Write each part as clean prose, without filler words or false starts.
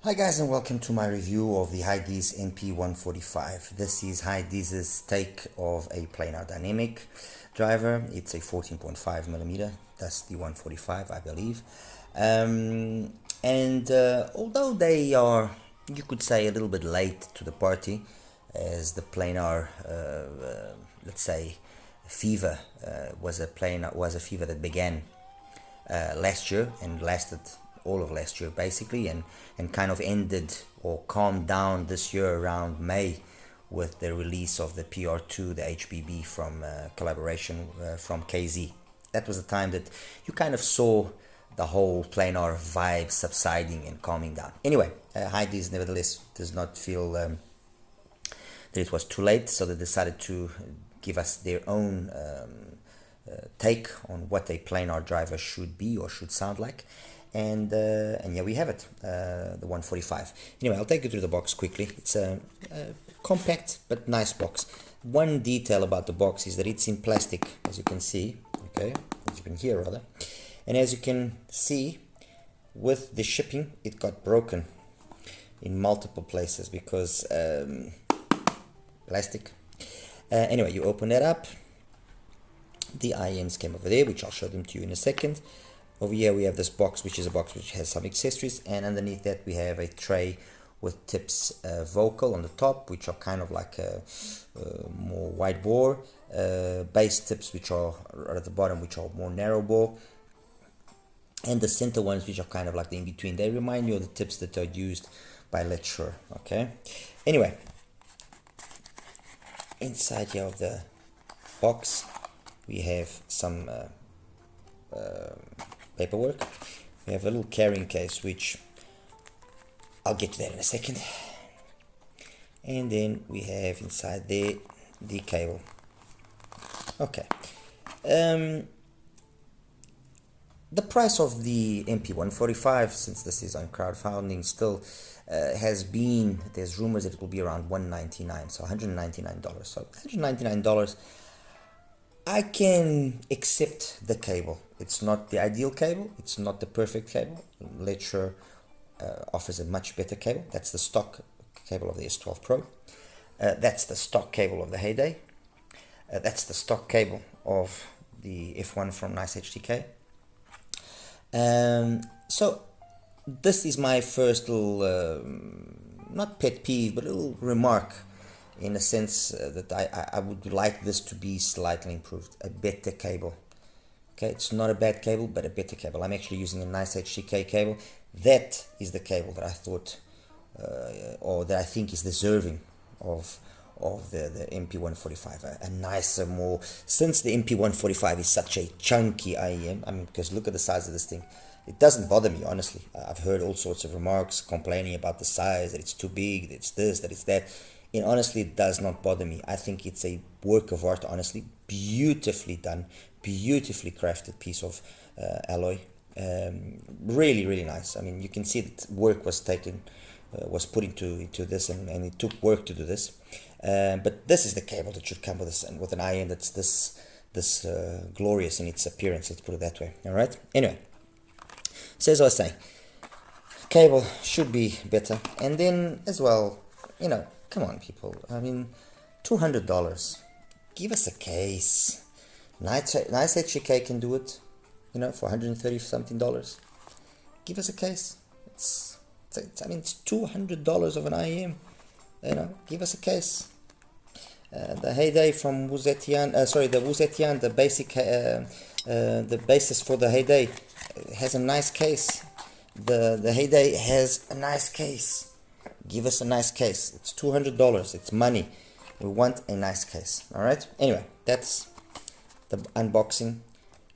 Hi guys, and welcome to my review of the HIDIZS MP145. This is HIDIZS' take of a planar dynamic driver. It's a 14.5mm, that's the 145 I believe. Although they are, you could say, a little bit late to the party, as the planar, let's say, fever was a fever that began last year and lasted all of last year basically, and kind of ended or calmed down this year around May with the release of the PR2, the HBB from collaboration from KZ. That was the time that you kind of saw the whole planar vibe subsiding and calming down. Anyway, HIDIZS nevertheless does not feel that it was too late, so they decided to give us their own take on what a planar driver should be or should sound like. And yeah, we have it, the 145. Anyway, I'll take you through the box quickly. It's a compact but nice box. One detail about the box is that it's in plastic, as you can see, okay, as you can hear rather. And as you can see, with the shipping, it got broken in multiple places because plastic. Anyway, you open that up. The IMs came over there, which I'll show them to you in a second. Over here we have this box, which is a box which has some accessories, and underneath that we have a tray with tips vocal on the top, which are kind of like a more wide bore, base tips which are at the bottom, which are more narrow bore, and the center ones which are kind of like the in-between. They remind you of the tips that are used by LITZ. Okay, anyway, inside here of the box we have some paperwork. We have a little carrying case, which I'll get to that in a second, and then we have inside there the cable. Okay, the price of the MP145, since this is on crowdfunding still, has been, there's rumors that it will be around $199, so $199. So $199, I can accept the cable. It's not the ideal cable, it's not the perfect cable. LITZ offers a much better cable. That's the stock cable of the S12 Pro. That's the stock cable of the Heyday. That's the stock cable of the F1 from Nice HDK. So this is my first little, not pet peeve, but a little remark, in a sense that I would like this to be slightly improved, a better cable. Okay, it's not a bad cable, but a better cable. I'm actually using a Nice HDK cable. That is the cable that I thought, or that I think is deserving of the MP145, a nicer, more, since the MP145 is such a chunky IEM. I mean, because look at the size of this thing. It doesn't bother me, honestly. I've heard all sorts of remarks complaining about the size, that it's too big, that it's this, that it's that. And honestly, it does not bother me. I think it's a work of art, honestly. Beautifully done, beautifully crafted piece of alloy. Really, really nice. I mean, you can see that work was taken, was put into this, and it took work to do this. But this is the cable that should come with this, and with an IM that's this glorious in its appearance. Let's put it that way. All right. Anyway, so as I was saying, cable should be better, and then as well, you know, come on, people. I mean, $200. Give us a case. Nice HDK can do it, you know, for $130 something. Give us a case. I mean, it's $200 of an IEM. You know, give us a case. The Heyday from Wuzetian, the Wuzetian, the basic, the basis for the Heyday has a nice case. The Heyday has a nice case. Give us a nice case. It's $200. It's money. We want a nice case. All right. Anyway, that's the unboxing.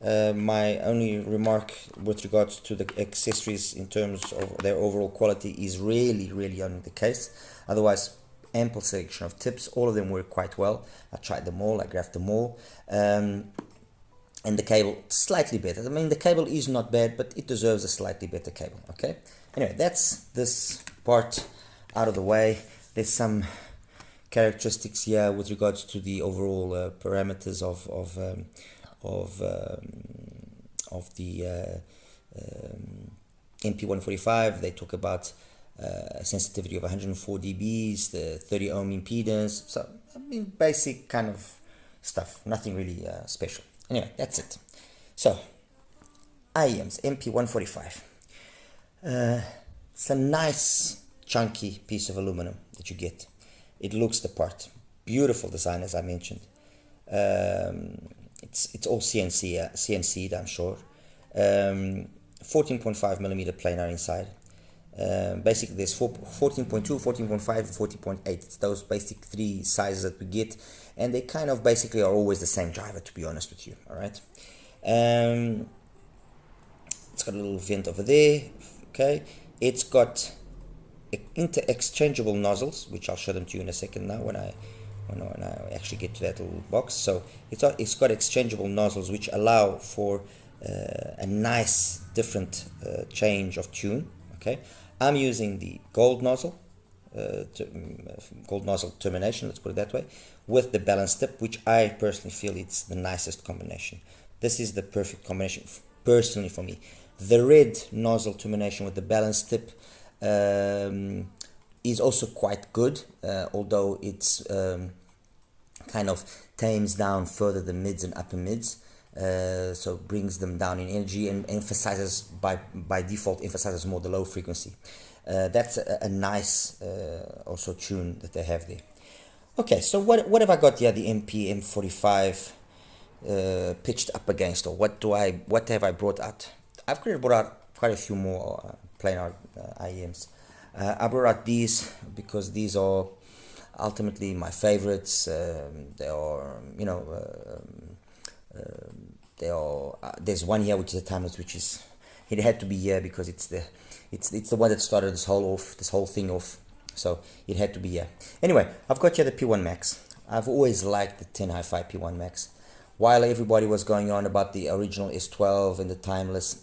My only remark with regards to the accessories in terms of their overall quality is really on the case. Otherwise, ample selection of tips. All of them work quite well. I tried them all. I graphed them all. And the cable slightly better. I mean, the cable is not bad, but it deserves a slightly better cable. Okay. Anyway, that's this part out of the way. There's some characteristics here with regards to the overall parameters of the MP145. They talk about sensitivity of 104 dBs, the 30 ohm impedance. So I mean, basic kind of stuff, nothing really special. Anyway, that's it. So IEMs, MP145. It's a nice chunky piece of aluminum that you get. It looks the part. Beautiful design, as I mentioned. It's all CNC'd, I'm sure. 14.5 millimeter planar inside. Basically, there's 14.2, 14.5, 40.8. It's those basic three sizes that we get, and they kind of basically are always the same driver, to be honest with you. All right. It's got a little vent over there. Okay. It's got interchangeable nozzles, which I'll show them to you in a second now when I actually get to that little box. So it's got exchangeable nozzles which allow for a nice different change of tune. Okay, I'm using the gold nozzle termination, let's put it that way, with the balance tip, which I personally feel it's the nicest combination. This is the perfect combination personally for me. The red nozzle termination with the balance tip is also quite good, although it's kind of tames down further the mids and upper mids, so brings them down in energy and emphasizes by default emphasizes more the low frequency. That's a nice also tune that they have there. Okay, so what have I got here? The MP145 pitched up against, or what have I brought out? I've brought out quite a few more planar IEMs. I brought out these because these are ultimately my favorites. They are, there's one here which is a timeless, which is, it had to be here because it's the one that started this whole thing off. So it had to be here. Anyway, I've got here the P1 Max. I've always liked the 10 HiFi P1 Max. While everybody was going on about the original S12 and the timeless,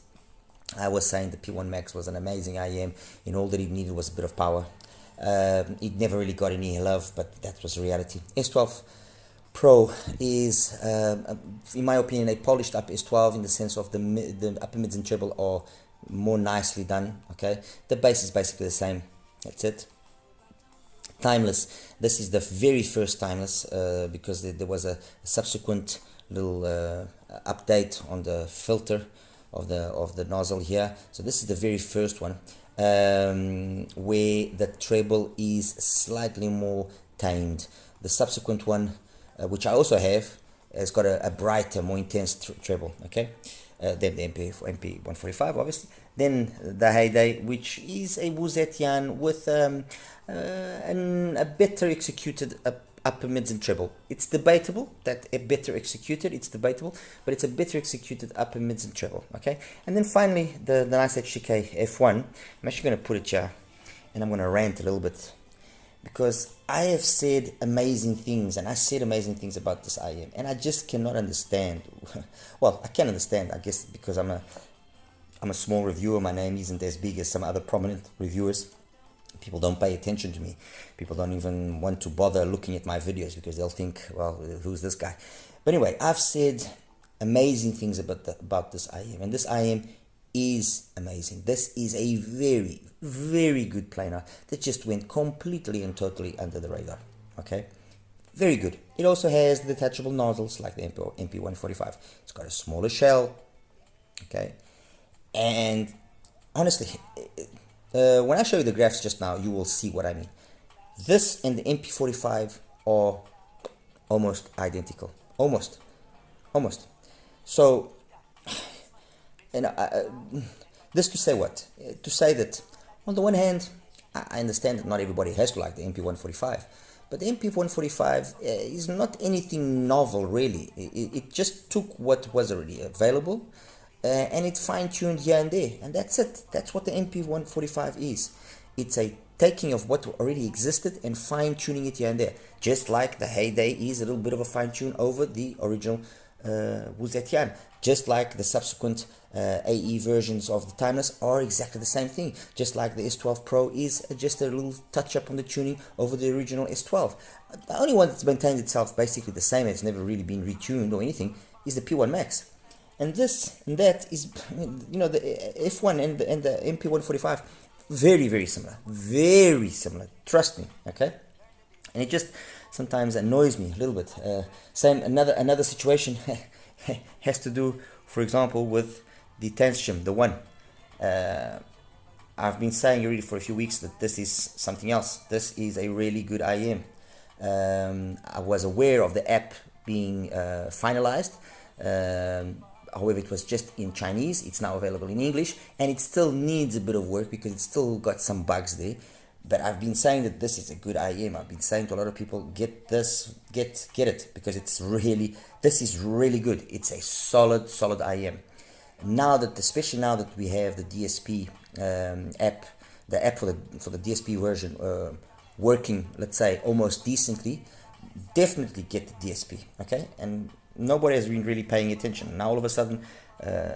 I was saying the P1 Max was an amazing IEM, and all that it needed was a bit of power. It never really got any love, but that was the reality. S12 Pro is, in my opinion, a polished up S12 in the sense of the upper mids and treble are more nicely done. Okay, the bass is basically the same. That's it. Timeless. This is the very first timeless because there was a subsequent little update on the filter of the nozzle here. So this is the very first one, where the treble is slightly more tamed. The subsequent one, which I also have, has got a brighter, more intense treble. Okay, than the MP145, obviously. Then the Heyday, which is a Wuzetian with a better executed upper mids and treble. It's debatable that a better executed, it's debatable, but it's a better executed upper mids and treble. Okay, and then finally the nice HTK F1. I'm actually going to put it here, and I'm going to rant a little bit because I have said amazing things, and I said amazing things about this IEM, and I just cannot understand. Well, I can understand, I guess, because I'm a small reviewer. My name isn't as big as some other prominent reviewers. People don't pay attention to me. People don't even want to bother looking at my videos because they'll think, well, who's this guy? But anyway, I've said amazing things about this IEM, and this IEM is amazing. This is a very, very good planar that just went completely and totally under the radar. Okay, very good. It also has detachable nozzles like the MP145. It's got a smaller shell. Okay, and honestly, when I show you the graphs just now, you will see what I mean. This and the MP45 are almost identical. Almost. So, and this to say what? To say that, on the one hand, I understand that not everybody has to like the MP145, but the MP145 is not anything novel, really. It just took what was already available, and it fine-tuned here and there, and that's it. That's what the MP145 is. It's a taking of what already existed and fine-tuning it here and there, just like the Heyday is a little bit of a fine-tune over the original Wuzetian, just like the subsequent AE versions of the timeless are exactly the same thing, just like the S12 Pro is just a little touch-up on the tuning over the original S12. The only one that's maintained itself basically the same, it's never really been retuned or anything, is the P1 Max. And this and that is, the F1 and the MP145, Very similar, very similar, trust me. Okay, and it just sometimes annoys me a little bit. Same, another situation has to do, for example, with the Tension, the one. I've been saying already for a few weeks that this is something else. This is a really good IEM. I was aware of the app being finalized. However, it was just in Chinese. It's now available in English, and it still needs a bit of work because it's still got some bugs there. But I've been saying that this is a good IEM. I've been saying to a lot of people, get this, get it, because this is really good. It's a solid IEM. Now that, especially now that we have the DSP app, the app for the DSP version working, let's say, almost decently, definitely get the DSP, okay? And nobody has been really paying attention. Now all of a sudden,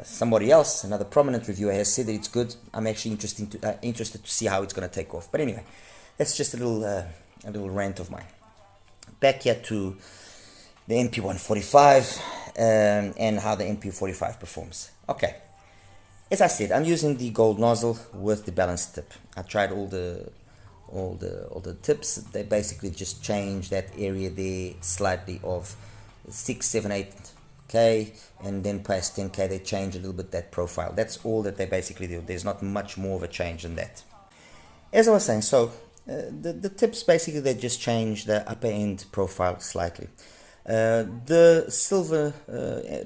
somebody else, another prominent reviewer, has said that it's good. I'm actually interested to see how it's going to take off. But anyway, that's just a little rant of mine. Back here to the MP145 and how the MP45 performs. Okay, as I said, I'm using the gold nozzle with the balanced tip. I tried all the tips. They basically just change that area there slightly of 6, 7, 8K, and then past 10K they change a little bit that profile. That's all that they basically do. There's not much more of a change than that. As I was saying, so the tips basically, they just change the upper end profile slightly. The silver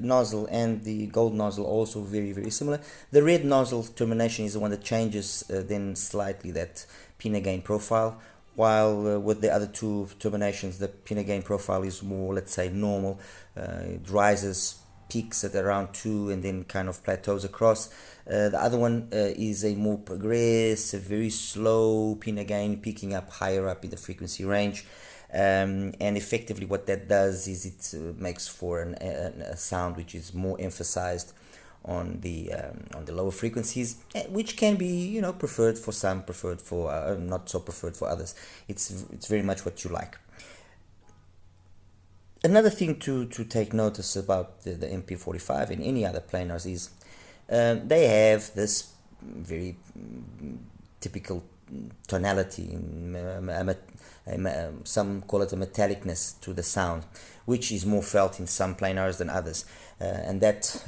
nozzle and the gold nozzle also very similar. The red nozzle termination is the one that changes then slightly that pinna gain profile, while with the other two terminations the pinna gain profile is more, let's say, normal. It rises, peaks at around 2 and then kind of plateaus across. The other one is a more progressive, very slow pinna gain, picking up higher up in the frequency range. And effectively what that does is it makes for a sound which is more emphasized on the lower frequencies, which can be, preferred for some, preferred for not so preferred for others. It's very much what you like. Another thing to take notice about the MP45 and any other planars is they have this very typical tonality, some call it a metallicness to the sound, which is more felt in some planars than others, and that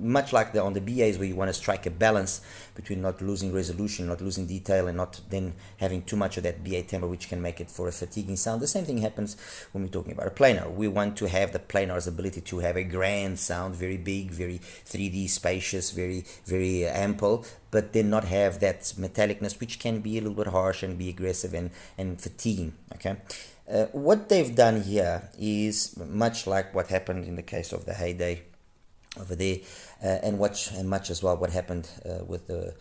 much like on the BAs, where you want to strike a balance between not losing resolution, not losing detail, and not then having too much of that BA timbre, which can make it for a fatiguing sound. The same thing happens when we're talking about a planar. We want to have the planar's ability to have a grand sound, very big, very 3D spacious, very ample, but then not have that metallicness, which can be a little bit harsh and be aggressive and fatiguing. Okay, what they've done here is much like what happened in the case of the Heyday over there, and much as well what happened with the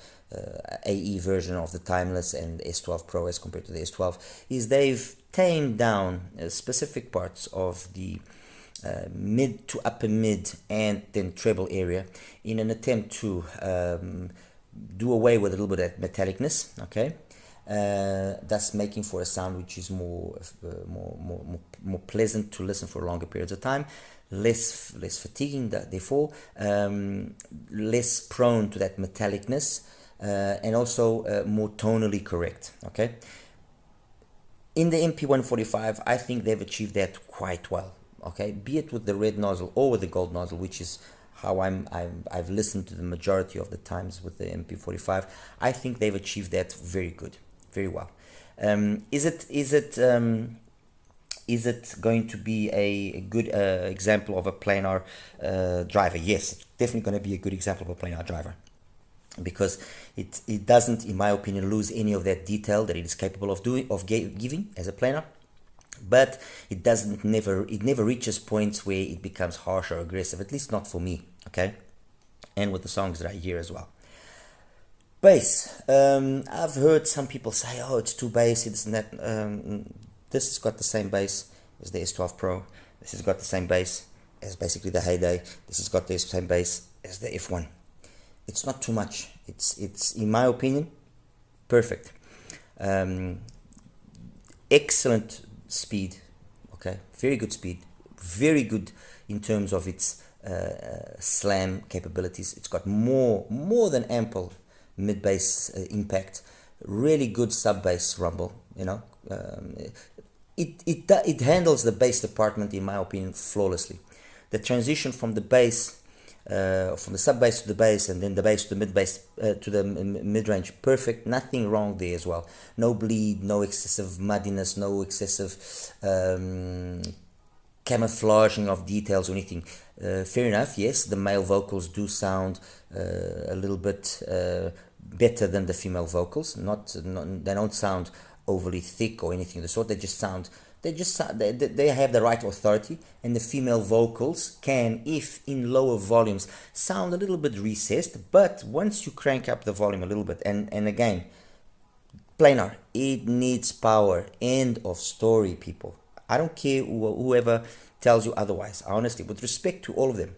AE version of the Timeless and S12 Pro as compared to the S12, is they've tamed down specific parts of the mid to upper mid and then treble area in an attempt to do away with a little bit of that metallicness, okay, thus making for a sound which is more pleasant to listen for longer periods of time, less fatiguing, therefore less prone to that metallicness, and also more tonally correct. Okay, in the MP145 I think they've achieved that quite well. Okay, be it with the red nozzle or with the gold nozzle, which is how I've listened to the majority of the times with the MP45. I think they've achieved that very good, very well. Is it going to be a good example of a planar driver? Yes, it's definitely going to be a good example of a planar driver, because it doesn't, in my opinion, lose any of that detail that it is capable of giving as a planar. But it never reaches points where it becomes harsh or aggressive, at least not for me. Okay, and with the songs that I hear as well. Bass, I've heard some people say, oh, it's too bassy, this and that. This has got the same bass as the S12 Pro. This has got the same bass as basically the Heyday. This has got the same bass as the F1. It's not too much. It's in my opinion perfect. Excellent speed, okay, very good speed, very good in terms of its slam capabilities. It's got more than ample mid bass impact, really good sub bass rumble. It handles the bass department, in my opinion, flawlessly. The transition from the bass, from the sub bass to the bass, and then the bass to the mid bass to the mid range, perfect. Nothing wrong there as well. No bleed, no excessive muddiness, no excessive camouflaging of details or anything. Fair enough. Yes, the male vocals do sound a little bit better than the female vocals. They don't sound overly thick or anything of the sort. They have the right authority, and the female vocals can, if in lower volumes, sound a little bit recessed, but once you crank up the volume a little bit, and again, planar, it needs power. End of story, people. I don't care whoever tells you otherwise. Honestly, with respect to all of them,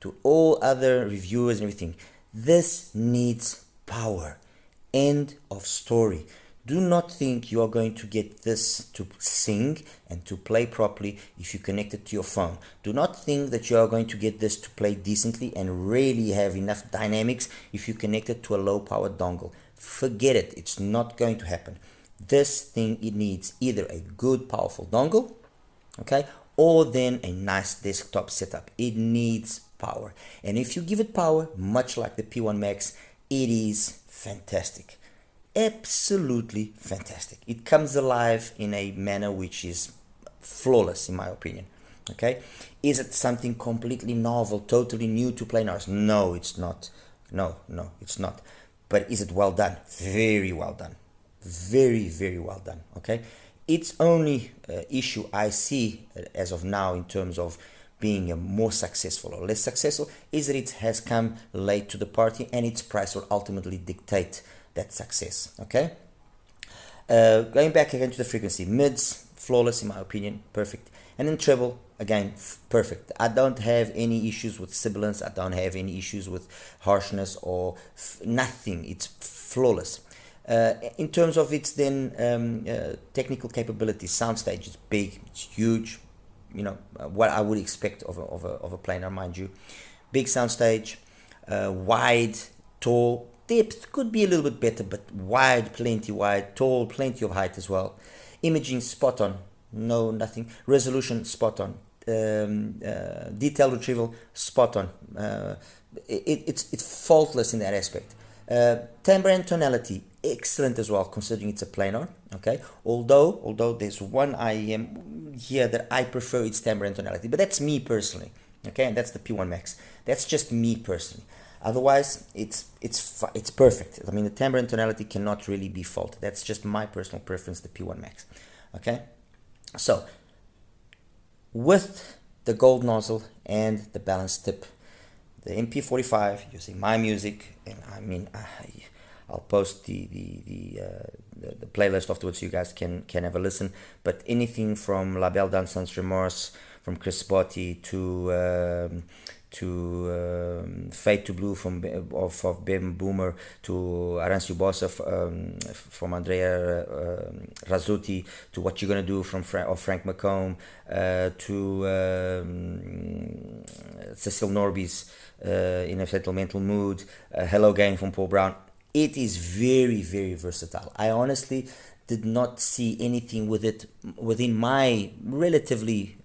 to all other reviewers and everything, this needs power. End of story. Do not think you are going to get this to sing and to play properly if you connect it to your phone. Do not think that you are going to get this to play decently and really have enough dynamics if you connect it to a low power dongle. Forget it. It's not going to happen. This thing, it needs either a good powerful dongle, okay, or then a nice desktop setup. It needs power. And if you give it power, much like the P1 Max, it is fantastic. Absolutely fantastic. It comes alive in a manner which is flawless, in my opinion. Okay, is it something completely novel, totally new to planars? No, it's not. No, it's not. But is it well done? Very well done. Very, very well done. Okay, its only issue I see as of now in terms of being more successful or less successful is that it has come late to the party, and its price will ultimately dictate that success. Okay, going back again to the frequency, mids flawless in my opinion, perfect, and then treble again perfect. I don't have any issues with sibilance, I don't have any issues with harshness or nothing. It's flawless. In terms of its then technical capabilities, soundstage is big, it's huge, what I would expect of a planar, mind you. Big soundstage, wide, tall. Depth could be a little bit better, but wide, plenty wide, tall, plenty of height as well. Imaging spot on, no nothing. Resolution spot on. Detail retrieval spot on. It's faultless in that aspect. Timbre and tonality excellent as well, considering it's a planar. Okay, although there's one IEM here that I prefer its timbre and tonality, but that's me personally. Okay, and that's the P1 Max. That's just me personally. Otherwise, it's perfect. I mean, the timbre and tonality cannot really be faulted. That's just my personal preference, the P1 Max. Okay, so with the gold nozzle and the balanced tip, the MP45 using my music, and I mean, I'll post the playlist afterwards so you guys can have a listen. But anything from La Belle Dame Sans Remorse, from Chris Botti to Fade to Blue of Ben Boomer, to Arancio Bossa from Andrea Razzuti, to What You Gonna Do from Frank McComb, to Cecil Norby's In a Sentimental Mood, Hello Gang from Paul Brown. It is very, very versatile. I honestly did not see anything with it within my relatively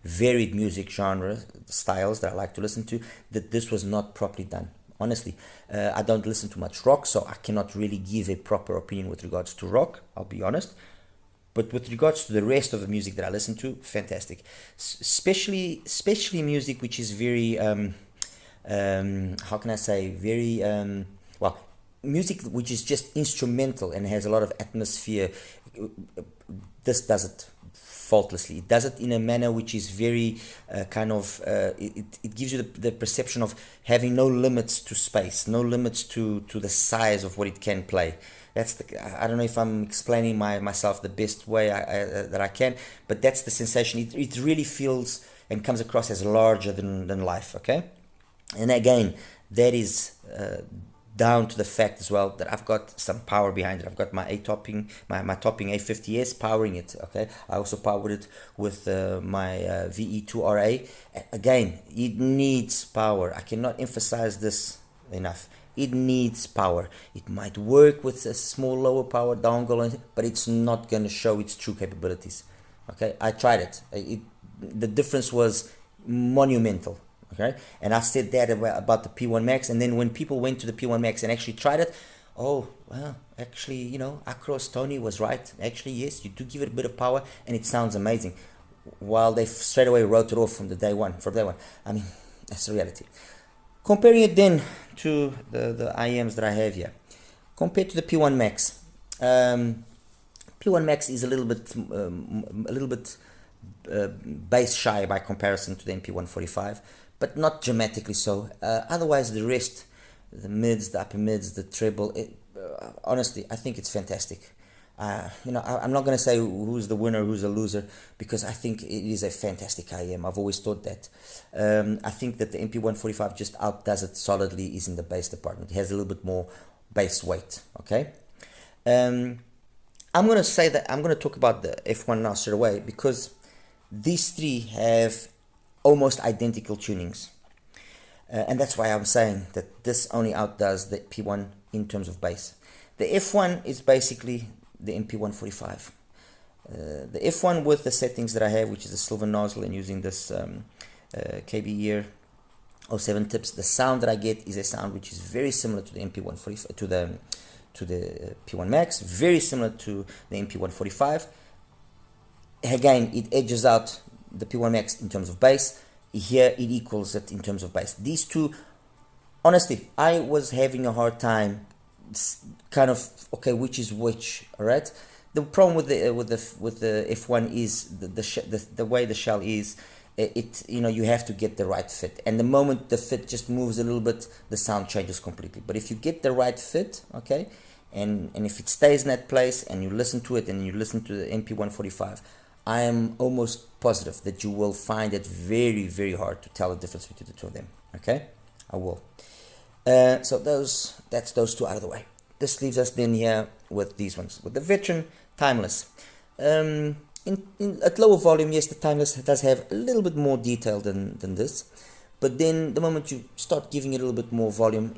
varied music genre styles that I like to listen to, that this was not properly done. Honestly, I don't listen to much rock, so I cannot really give a proper opinion with regards to rock, I'll be honest. But with regards to the rest of the music that I listen to, fantastic. Especially music which is very, how can I say, very, well, music which is just instrumental and has a lot of atmosphere. This does it faultlessly. It does it in a manner which is very it gives you the perception of having no limits to space, no limits to the size of what it can play. That's I don't know if I'm explaining myself the best way that I can, but that's the sensation. It really feels and comes across as larger than life. Okay, and again, that is down to the fact as well that I've got some power behind it. I've got my topping A50S powering it. Okay, I also powered it with my VE2RA. Again, it needs power. I cannot emphasize this enough. it needs power. It might work with a small lower power dongle, but it's not going to show its true capabilities. Okay, I tried it. The difference was monumental. Okay, and I said that about the P1 Max, and then when people went to the P1 Max and actually tried it, oh well, actually, you know, Acros Tony was right. Actually, yes, you do give it a bit of power, and it sounds amazing. While they straight away wrote it off from day one. I mean, that's the reality. Comparing it then to the IEMs that I have here, compared to the P1 Max, P1 Max is a little bit bass shy by comparison to the MP145, but not dramatically so. Otherwise, the rest, the mids, the upper mids, the treble, honestly, I think it's fantastic. You know, I'm not going to say who's the winner, who's the loser, because I think it is a fantastic IEM. I've always thought that. I think that the MP145 just outdoes it solidly is in the bass department. It has a little bit more bass weight, okay? I'm going to say that I'm going to talk about the F1 now straight away, because these three have almost identical tunings. And that's why I'm saying that this only outdoes the P1 in terms of bass. The F1 is basically the MP145. The F1 with the settings that I have, which is a silver nozzle, and using this KB Ear 07 tips, the sound that I get is a sound which is very similar to the MP145, to the P1 Max, very similar to the MP145. Again, it edges out the P1 Max in terms of bass. Here it equals it in terms of bass. These two, honestly, I was having a hard time kind of, okay, which is which. All right, the problem with the F1 is the way the shell is. You know, you have to get the right fit, and the moment the fit just moves a little bit, the sound changes completely. But if you get the right fit, okay, and if it stays in that place, and you listen to it, and you listen to the MP145, I am almost positive that you will find it very, very hard to tell the difference between the two of them. Okay, I will. So that's those two out of the way. This leaves us then here with these ones, with the Veteran Timeless. At lower volume, yes, the Timeless does have a little bit more detail than this, but then the moment you start giving it a little bit more volume,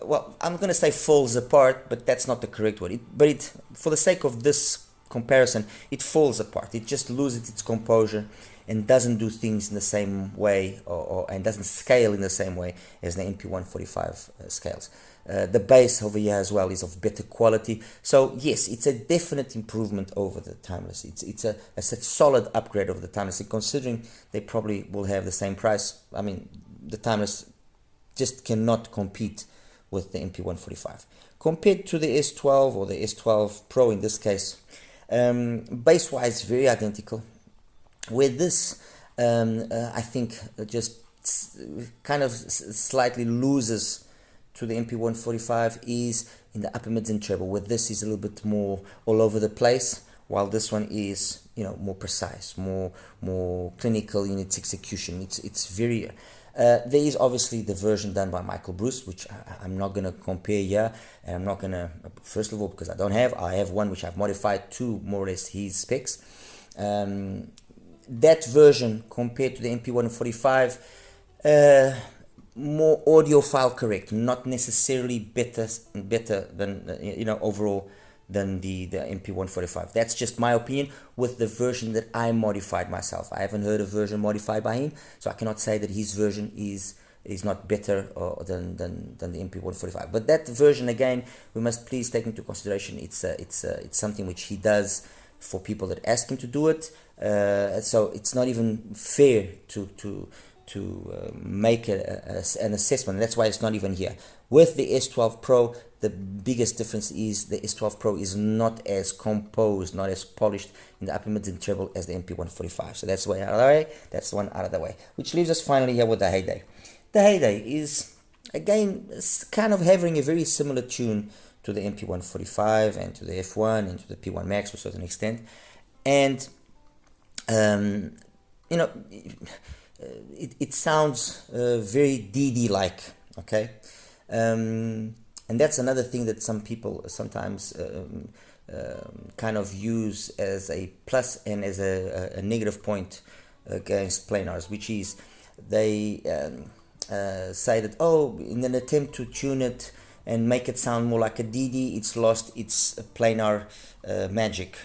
well, I'm gonna say falls apart, but that's not the correct word. But for the sake of this comparison, it falls apart. It just loses its composure and doesn't do things in the same way, and doesn't scale in the same way as the MP145 scales. The bass over here as well is of better quality. So yes, it's a definite improvement over the Timeless. It's a solid upgrade over the Timeless. And considering they probably will have the same price, I mean, the Timeless just cannot compete with the MP145. Compared to the S12 or the S12 Pro in this case, bass-wise, very identical. With this, I think just kind of slightly loses to the MP145 is in the upper mids and treble. With this is a little bit more all over the place, while this one is, you know, more precise, more clinical in its execution. It's very. There is obviously the version done by Michael Bruce, which I'm not gonna compare here, and I'm not gonna. First of all, because I have one which I've modified to more or less his specs. That version compared to the MP145, more audiophile correct, not necessarily better than, you know, overall than the MP145. That's just my opinion with the version that I modified myself. I haven't heard a version modified by him, so I cannot say that his version is not better than the MP145. But that version, again, we must please take into consideration. It's something which he does for people that ask him to do it. So it's not even fair to make an assessment. That's why it's not even here. With the S12 Pro, the biggest difference is the S12 Pro is not as composed, not as polished in the upper mids and treble as the MP145. So that's the way out of the way. That's the one out of the way. Which leaves us finally here with the Heyday. The Heyday is, again, kind of having a very similar tune to the MP145 and to the F1 and to the P1 Max to a certain extent. And, you know, it sounds very DD-like, okay? And that's another thing that some people sometimes kind of use as a plus and as a negative point against planars, which is they say that, oh, in an attempt to tune it and make it sound more like a DD, it's lost its planar magic.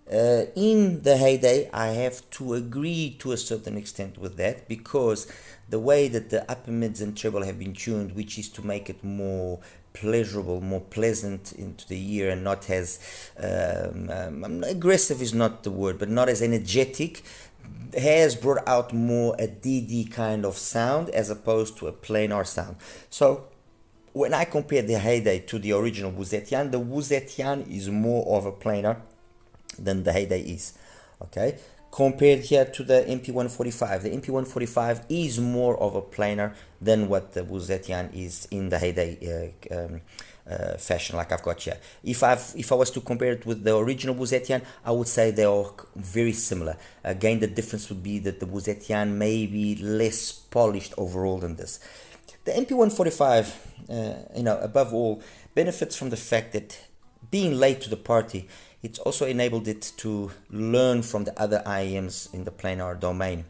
In the heyday, I have to agree to a certain extent with that, because the way that the upper mids and treble have been tuned, which is to make it more pleasurable, more pleasant into the ear, and not as aggressive is not the word, but not as energetic, has brought out more a DD kind of sound as opposed to a planar sound. So when I compare the heyday to the original Wuzetian, the Wuzetian is more of a planar than the heyday is. Okay, compared here to the MP145, the MP145 is more of a planar than what the Wuzetian is in the heyday fashion, like I've got here. If I was to compare it with the original Wuzetian, I would say they are very similar. Again, the difference would be that the Wuzetian may be less polished overall than this. The MP145, above all, benefits from the fact that being late to the party, it's also enabled it to learn from the other IEMs in the planar domain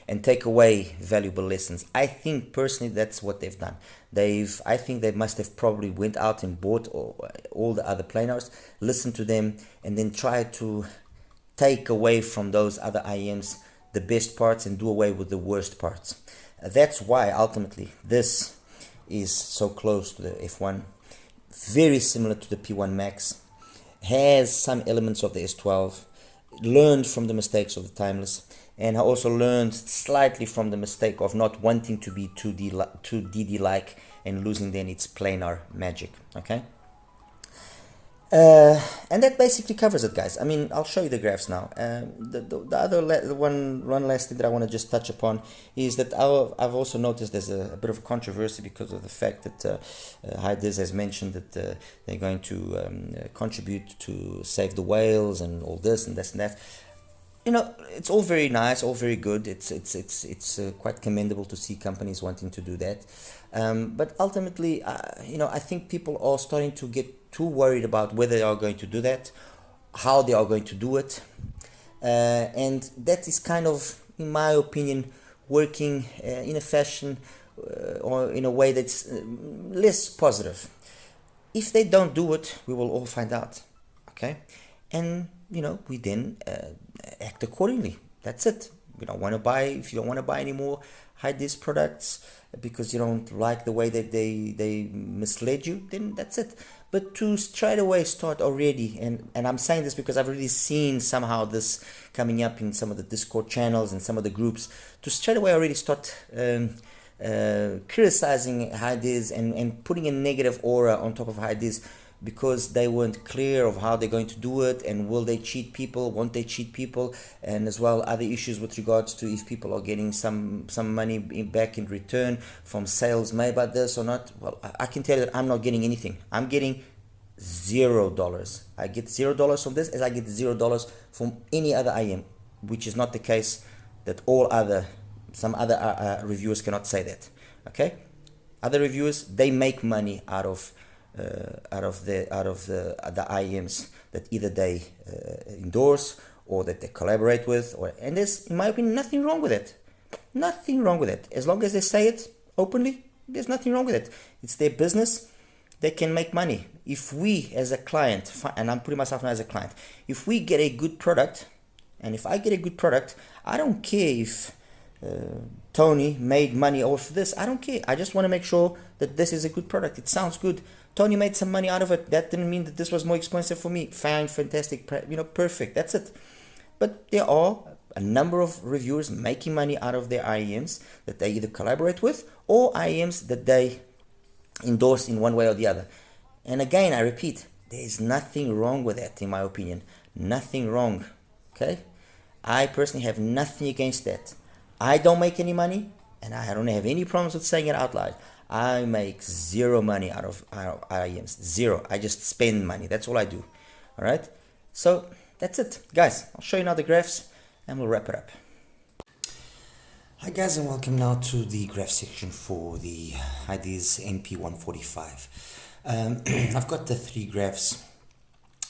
and take away valuable lessons. I think personally that's what they've done. I think they must have probably went out and bought all the other planars, listened to them, and then tried to take away from those other IEMs the best parts and do away with the worst parts. That's why ultimately this is so close to the F1, very similar to the P1 Max, has some elements of the S12, learned from the mistakes of the Timeless, and also learned slightly from the mistake of not wanting to be too DD-like and losing then its planar magic. Okay, and that basically covers it, guys. I mean, I'll show you the graphs now. The other one last thing that I want to just touch upon is that I've also noticed there's a bit of controversy because of the fact that HIDIZS has mentioned that they're going to contribute to save the whales and all this and this and that. It's all very nice, all very good. It's quite commendable to see companies wanting to do that. But ultimately, I think people are starting to get too worried about whether they are going to do that, how they are going to do it. And that is kind of, in my opinion, working in a fashion or in a way that's less positive. If they don't do it, we will all find out. Okay? And, we then act accordingly. That's it. If you don't want to buy any more HIDIZS products because you don't like the way that they misled you, then that's it. But to straight away start already, and I'm saying this because I've really seen somehow this coming up in some of the Discord channels and some of the groups, to straight away already start criticizing HIDIZS and putting a negative aura on top of HIDIZS because they weren't clear of how they're going to do it, and will they cheat people, won't they cheat people, and as well other issues with regards to if people are getting some money back in return from sales made by this or not. Well, I can tell you that I'm not getting anything. I'm getting $0. I get $0 from this as I get $0 from any other IM, which is not the case that some other reviewers cannot say that. Okay, other reviewers, they make money out of the IEMs that either they endorse or that they collaborate with, and there's, in my opinion, nothing wrong with it. Nothing wrong with it. As long as they say it openly, there's nothing wrong with it. It's their business. They can make money. If we as a client, and I'm putting myself now as a client, if we get a good product, and if I get a good product, I don't care if Tony made money off this. I don't care. I just want to make sure that this is a good product. It sounds good. Tony made some money out of it. That didn't mean that this was more expensive for me. Fine, fantastic, perfect. That's it. But there are a number of reviewers making money out of their IEMs that they either collaborate with or IEMs that they endorse in one way or the other. And again, I repeat, there is nothing wrong with that, in my opinion. Nothing wrong. Okay? I personally have nothing against that. I don't make any money, and I don't have any problems with saying it out loud. I make zero money out of IEMs. Zero. I just spend money. That's all I do. All right? So that's it. Guys, I'll show you now the graphs, and we'll wrap it up. Hi guys, and welcome now to the graph section for the HIDIZS MP145. I've got the three graphs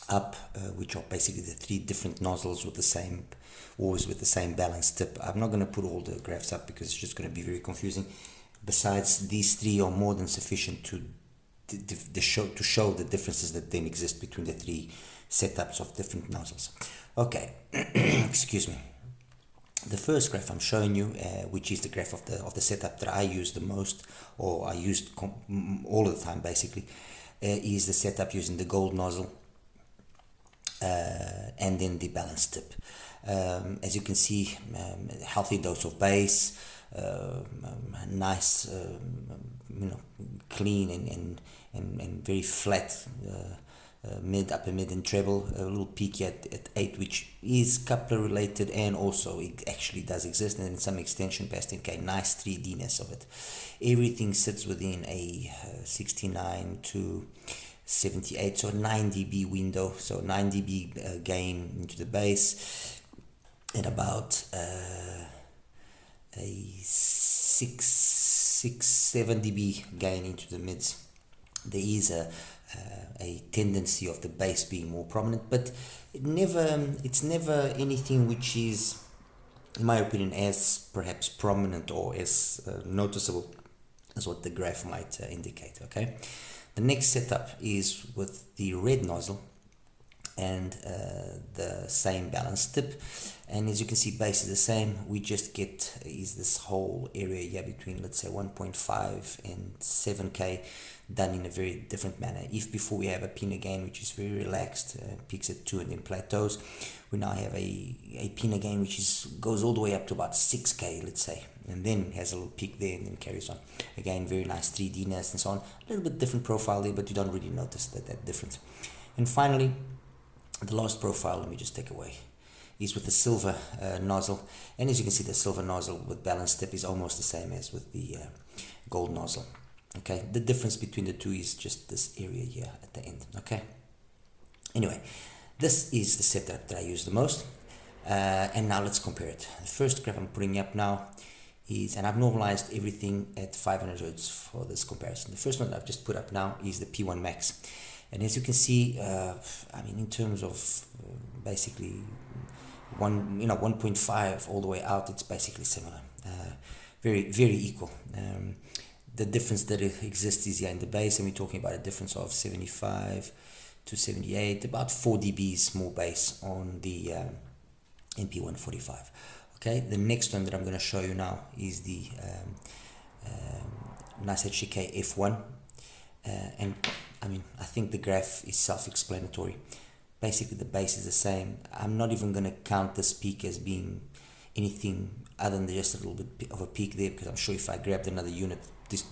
up, which are basically the three different nozzles with the same, always with the same balanced tip. I'm not going to put all the graphs up because it's just going to be very confusing. Besides, these three are more than sufficient to show the differences that then exist between the three setups of different nozzles. Okay, excuse me. The first graph I'm showing you, which is the graph of the setup that I use the most, or I used all of the time basically, is the setup using the gold nozzle and then the balance tip. As you can see, healthy dose of bass, nice, clean and very flat mid, upper mid and treble, a little peak at 8, which is coupler related, and also it actually does exist, and in some extension past 10k, nice 3D-ness of it. Everything sits within a 69 to 78, so 9 dB window, so 9 dB gain into the bass, and about a 7 dB gain into the mids. There is a tendency of the bass being more prominent, but it's never anything which is, in my opinion, as perhaps prominent or as noticeable as what the graph might indicate. Okay, the next setup is with the red nozzle and the same balance tip, and as you can see, bass is the same. We just get is this whole area here between, let's say, 1.5 and 7k, done in a very different manner. If before we have a pin gain which is very relaxed, peaks at 2 and then plateaus, we now have a pin gain which goes all the way up to about 6k, let's say, and then has a little peak there and then carries on. Again, very nice 3D-ness and so on. A little bit different profile there, but you don't really notice that difference. And finally, the last profile, let me just take away, is with the silver nozzle. And as you can see, the silver nozzle with balance tip is almost the same as with the gold nozzle. Okay, the difference between the two is just this area here at the end. Okay, anyway, this is the setup that I use the most, and now let's compare it. The first graph I'm putting up now is, and I've normalized everything at 500 Hz for this comparison. The first one that I've just put up now is the P1 Max, and as you can see, I mean, in terms of basically 1.5 all the way out, it's basically similar, very equal. The difference that exists is here in the bass, and we're talking about a difference of 75 to 78, about 4 dBs more bass on the MP145. Okay, the next one that I'm going to show you now is the nice HDK F1, and I mean, I think the graph is self-explanatory. Basically, the bass is the same. I'm not even going to count this peak as being anything other than just a little bit of a peak there, because I'm sure if I grabbed another unit, this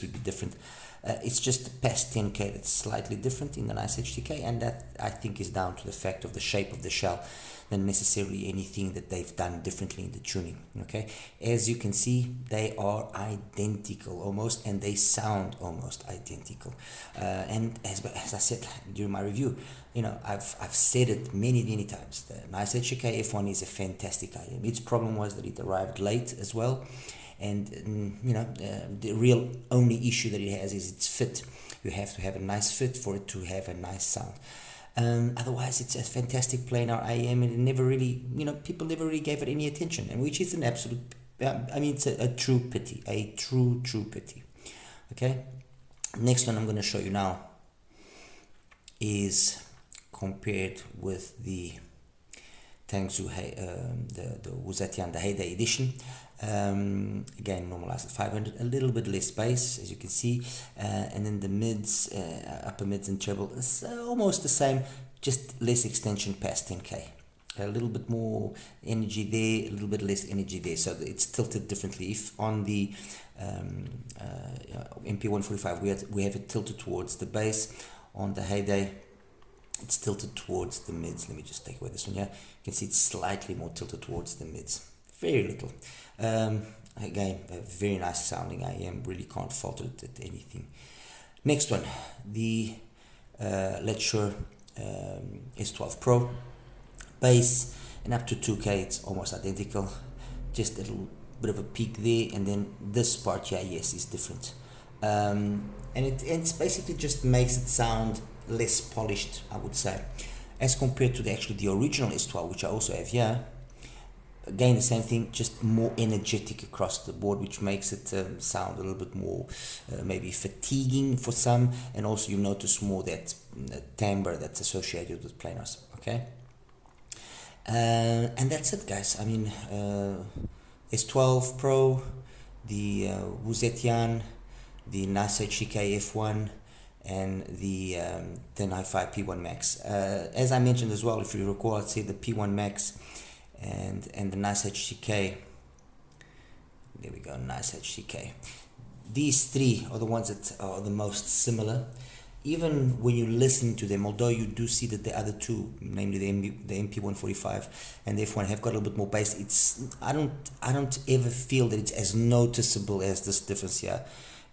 would be different. It's just past 10k that's slightly different in the nice HDK, and that I think is down to the fact of the shape of the shell than necessarily anything that they've done differently in the tuning. Okay, as you can see, they are identical almost, and they sound almost identical. And as I said during my review, I've said it many times. The nice HDK F1 is a fantastic item. Its problem was that it arrived late as well. And the real only issue that it has is its fit. You have to have a nice fit for it to have a nice sound. Otherwise, it's a fantastic planar IM, and it never really, people never really gave it any attention, and which is an absolute, it's a true pity, a true pity. Okay, next one I'm going to show you now is compared with the Tangsu, the Wuzatian, the Heyday edition. Again, normalized at 500, a little bit less bass, as you can see, and then the mids, upper mids and treble is almost the same, just less extension past 10k. A little bit more energy there, a little bit less energy there, so it's tilted differently. If on the MP145 we have it tilted towards the bass, on the Heyday it's tilted towards the mids. Let me just take away this one here. You can see it's slightly more tilted towards the mids, very little. Again, a very nice sounding IM, really can't fault it at anything. Next one, the LITZ S12 Pro, bass and up to 2k, it's almost identical, just a little bit of a peak there, and then this part here, yes, is different, and it's basically just makes it sound less polished, I would say, as compared to the original S12, which I also have here. again, the same thing, just more energetic across the board, which makes it sound a little bit more maybe fatiguing for some, and also you notice more that timbre that's associated with planars. Okay, and that's it, guys. I mean, S12 Pro, the Wuzetian, the nice HIK F1, and the HiFi P1 Max. As I mentioned as well, if you recall, I'd say the P1 Max and the nice HTK. There we go, nice HTK. These three are the ones that are the most similar. Even when you listen to them, although you do see that the other two, namely the MP145 and the F1, have got a little bit more bass, it's I don't ever feel that it's as noticeable as this difference here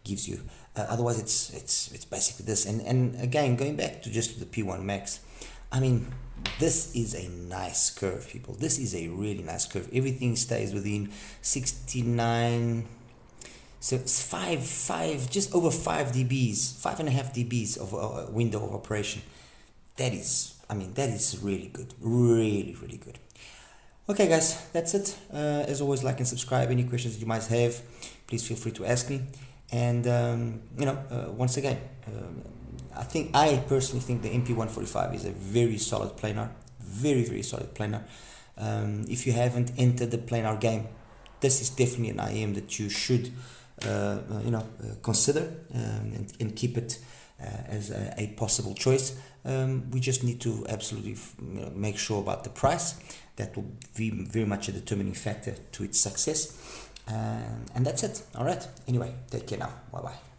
gives you. Otherwise, it's basically this. And again, going back to just the P1 Max, I mean, this is a nice curve, people. This is a really nice curve. Everything stays within 69. So it's five, just over 5 dBs, 5.5 dBs of window of operation. That is really good, really good. Okay, guys, that's it. As always, like and subscribe. Any questions that you might have, please feel free to ask me. And once again, I personally think the MP145 is a very solid planar, very solid planar. If you haven't entered the planar game, this is definitely an IM that you should consider and keep it as a possible choice. We just need to absolutely make sure about the price. That will be very much a determining factor to its success. And that's it. All right. Anyway, take care now. Bye bye.